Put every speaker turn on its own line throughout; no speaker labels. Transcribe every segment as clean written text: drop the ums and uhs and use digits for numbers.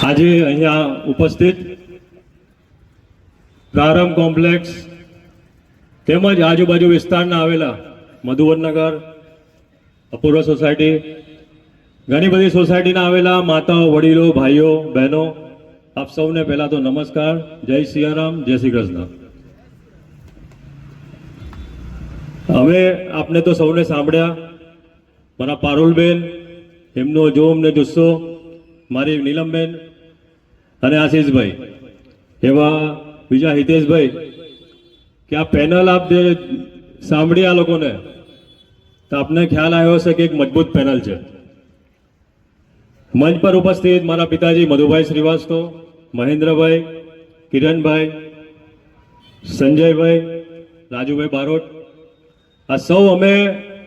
આજે અહીંયા ઉપસ્થિત પ્રારંભ કોમ્પ્લેક્સ તેમજ આજુબાજુ વિસ્તારના આવેલા મધુવનનગર, અપૂર્વ સોસાયટી, ઘણી બધી સોસાયટીના આવેલા માતાઓ, વડીલો, ભાઈઓ, બહેનો, આપ સૌને પહેલા તો નમસ્કાર, જય સિયારામ, જય શ્રી કૃષ્ણ. હવે આપને તો સૌને સાંભળ્યા, મારા પારુલબેન, એમનો જોમ ને જુસ્સો, મારી નીલમબેન અને આશીષભાઈ, એવા બીજા હિતેશભાઈ, કે આ પેનલ આપ જે સાંભળી આ લોકોને તો આપને ખ્યાલ આવ્યો હશે કે એક મજબૂત પેનલ છે. મંચ પર ઉપસ્થિત મારા પિતાજી મધુભાઈ શ્રીવાસ્તવ, મહેન્દ્રભાઈ, કિરણભાઈ, સંજયભાઈ, રાજુભાઈ બારોટ, આ સૌ અમે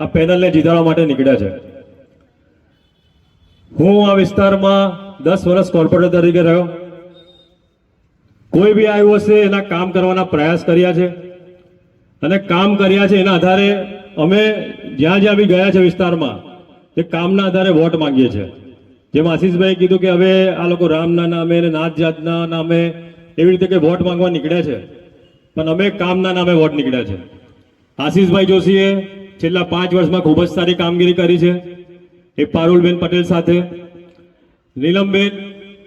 આ પેનલને જીતાડવા માટે નીકળ્યા છે. હું આ વિસ્તારમાં 10 વર્ષ કોર્પોરેટર તરીકે રહ્યો. કોઈ બી આવ્યું હશે એના કામ કરવાના પ્રયાસ કર્યા છે અને કામ કર્યા છે એના આધારે અમે જ્યાં જ્યાં બી ગયા છે વિસ્તારમાં તે કામના આધારે વોટ માંગીએ છીએ. જેમ આશીષભાઈ કીધું કે હવે આ લોકો રામના નામે અને નાત જાતના નામે એવી રીતે કે વોટ માંગવા નીકળ્યા છે, પણ અમે કામના નામે વોટ નીકળ્યા છે. આશીષભાઈ જોશીએ છેલ્લા 5 વર્ષમાં ખૂબ જ સારી કામગીરી કરી છે, એ પારુલબેન પટેલ સાથે. નીલમબેન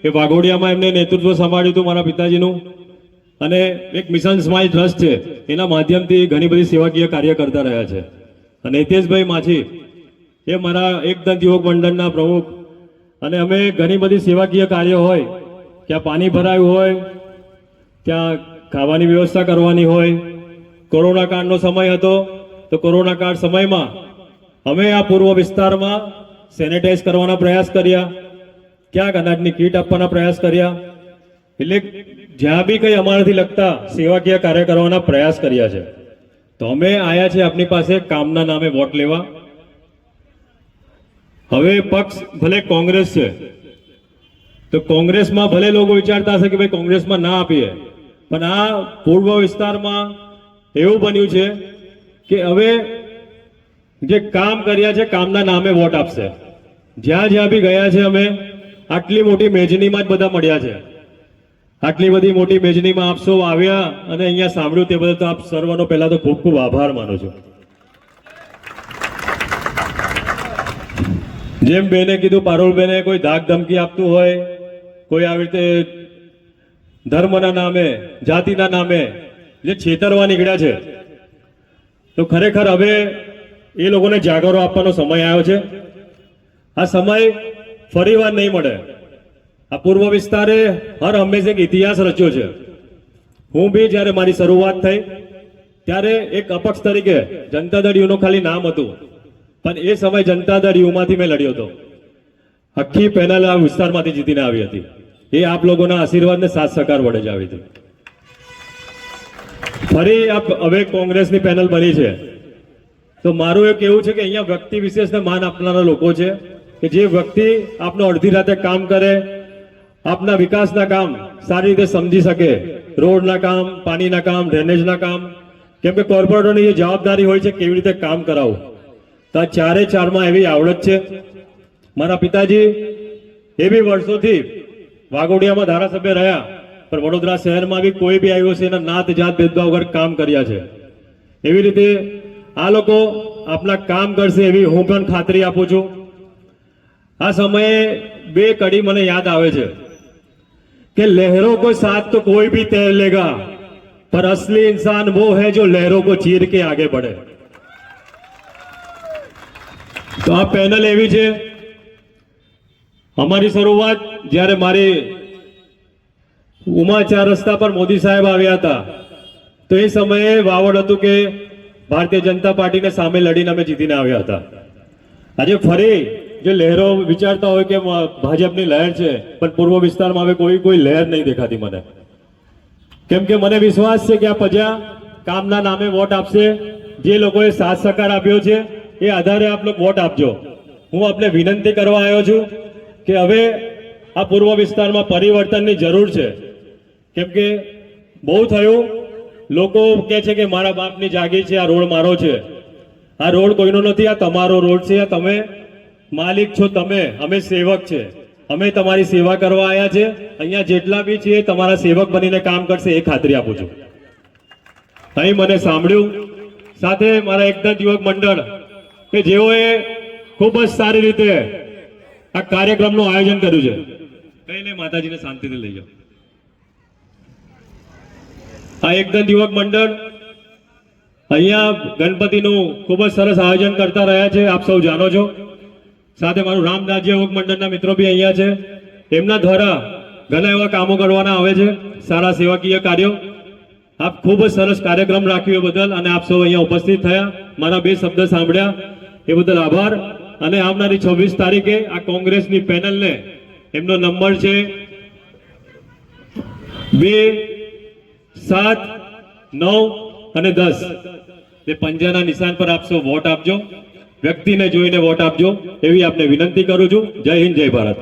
એ વાઘોડિયામાં એમને નેતૃત્વ સંભાળ્યું હતું મારા પિતાજીનું, અને એક મિશન સ્માઇલ ટ્રસ્ટ છે એના માધ્યમથી ઘણી બધી સેવાકીય કાર્ય કરતા રહ્યા છે. અને હિતેશભાઈ માછી એ મારા એકદંત યુવક મંડળના પ્રમુખ, અને અમે ઘણી બધી સેવાકીય કાર્ય હોય, ત્યાં પાણી ભરાયું હોય, ત્યાં ખાવાની વ્યવસ્થા કરવાની હોય. કોરોના કાળનો સમય હતો તો કોરોના કાળ સમયમાં અમે આ પૂર્વ વિસ્તારમાં સેનેટાઈઝ કરવાના પ્રયાસ કર્યા, ક્યાંક અનાજની કીટ આપવાના પ્રયાસ કર્યા. એટલે જ્યાં બી કંઈ અમારાથી લગતા સેવાકીય કાર્ય કરવાના પ્રયાસ કર્યા છે. તો અમે આયા છે આપની પાસે કામના નામે વોટ લેવા. હવે પક્ષ ભલે કોંગ્રેસ છે તો કોંગ્રેસમાં ભલે લોકો વિચારતા હશે કે ભાઈ કોંગ્રેસમાં ના આપીએ, પણ આ પૂર્વ વિસ્તારમાં એવું બન્યું છે કે હવે જે કામ કર્યા છે કામના નામે વોટ આપશે. જ્યાં જ્યાં બી ગયા છે અમે આટલી મોટી મેજનીમાં જ બધા મળ્યા છે. આટલી બધી મોટી મેજનીમાં આપ સૌ આવ્યા અને અહીંયા સાંભળ્યું તે બદલ તો આપ સર્વનો પહેલા તો ખૂબ ખૂબ આભાર માનું છું. જેમ બેને કીધું, પારુલબેને, કોઈ ધાક ધમકી આપતું હોય, કોઈ આવી રીતે ધર્મના નામે, જાતિના નામે જે છેતરવા નીકળ્યા છે, તો ખરેખર હવે એ લોકોને જાગરો આપવાનો સમય આવ્યો છે. આ સમય ફરીવાર નહીં મળે. આ પૂર્વ વિસ્તારે હર હંમેશા એક ઇતિહાસ રચ્યો છે. હું બી જ્યારે મારી શરૂઆત થઈ ત્યારે એક અપક્ષ તરીકે જનતા દળ યુનું ખાલી નામ હતું, પણ એ સમય જનતા દળ યુમાંથી મેં લડ્યો હતો. આખી પેનલ આ વિસ્તારમાંથી જીતીને આવી હતી. એ આપ લોકોના આશીર્વાદ ને સાથ સહકાર વડે જ આવી હતી. ફરી હવે કોંગ્રેસની પેનલ બની છે, તો મારું એ કહેવું છે કે અહીંયા વ્યક્તિ વિશેષને માન આપનારા લોકો છે, કે જે વ્યક્તિ આપનો અડધી રાતે કામ કરે, આપના વિકાસના કામ સારી રીતે સમજી શકે, રોડના કામ, પાણીના કામ, ડ્રેનેજના કામ, કેમ કે કોર્પોરેટરની જે જવાબદારી હોય છે કેવી રીતે કામ કરાવવું, તો આ ચારે ચારમાં એવી આવડત છે. મારા પિતાજી એ બી વર્ષોથી વાઘોડિયામાં ધારાસભ્ય રહ્યા, પણ વડોદરા શહેરમાં બી કોઈ બી આવ્યો છે એના નાત જાત ભેદભાવ વગર કામ કર્યા છે. એવી રીતે આ લોકો આપના કામ કરશે એવી હું પણ ખાતરી આપું છું. આ સમયે બે કડી મને યાદ આવે છે કે લહેરો કો સાથ તો કોઈ ભી તैर लेगा, पर असली इंसान वो है जो लहरों को चीर के आगे बढ़े. તો આ પેનલ એવી છે. અમારી શરૂઆત જ્યારે મારી ઉમા 4 રસ્તા પર મોદી સાહેબ આવ્યા હતા તો એ સમયે વાવડ હતું કે ભારતીય જનતા પાર્ટીને સામે લડીને અમે જીતીને આવ્યા હતા. આજે ફરી જે લહેરો વિચારતા હોય કે ભાજપની લહેર છે, પણ પૂર્વ વિસ્તારમાં હવે કોઈ લહેર નહીં દેખાતી મને. કેમ કે મને વિશ્વાસ છે કે આ પ્રજા કામના નામે વોટ આપશે. જે લોકોએ સાથ સહકાર આપ્યો છે એ આધારે આપ લોકો વોટ આપજો. હું આપને વિનંતી કરવા આવ્યો છું કે હવે આ પૂર્વ વિસ્તારમાં પરિવર્તનની જરૂર છે. કેમ કે બહુ થયું, લોકો કહે છે કે મારા બાપની જાગીર છે, આ રોડ મારો છે. આ રોડ કોઈનો નથી, આ તમારો રોડ છે. તમે માલિક છો, તમે, અમે સેવક છે. અમે તમારી સેવા કરવા આવ્યા છે. અહીંયા જેટલા બી છે તમારા સેવક બનીને કામ કરશે એ ખાતરી આપું છું. અહીં મને સાંભળ્યું સાથે મારા એકદમ યુવક મંડળ કે જેઓએ ખૂબ જ સારી રીતે આ કાર્યક્રમનું આયોજન કર્યું છે. કઈ નહીં, માતાજીને શાંતિથી લઈ જાઓ. આ એકદમ યુવક મંડળ અહીંયા ગણપતિનું ખૂબ જ સરસ આયોજન કરતા રહ્યા છે, આપ સૌ જાણો છો. સાથે મારું રામદાસજી યુવક મંડળના મિત્રો બી અહીંયા છે. એમના દ્વારા ઘણા એવા કામો કરવાના આવે છે, સારા સેવાકીય કાર્યો. આપ ખૂબ જ સરસ કાર્યક્રમ રાખ્યો એ બદલ અને આપ સૌ અહીંયા ઉપસ્થિત થયા, મારા બે શબ્દ સાંભળ્યા એ બદલ આભાર. અને આવનારી 26 તારીખે આ કોંગ્રેસની પેનલને એમનો નંબર છે 2, 7, 9 અને 10. તે પંજાના નિશાન પર આપ સૌ વોટ આપજો, વ્યક્તિને જોઈને વોટ આપજો એવી આપને વિનંતી કરું છું. જય હિન્દ, જય ભારત.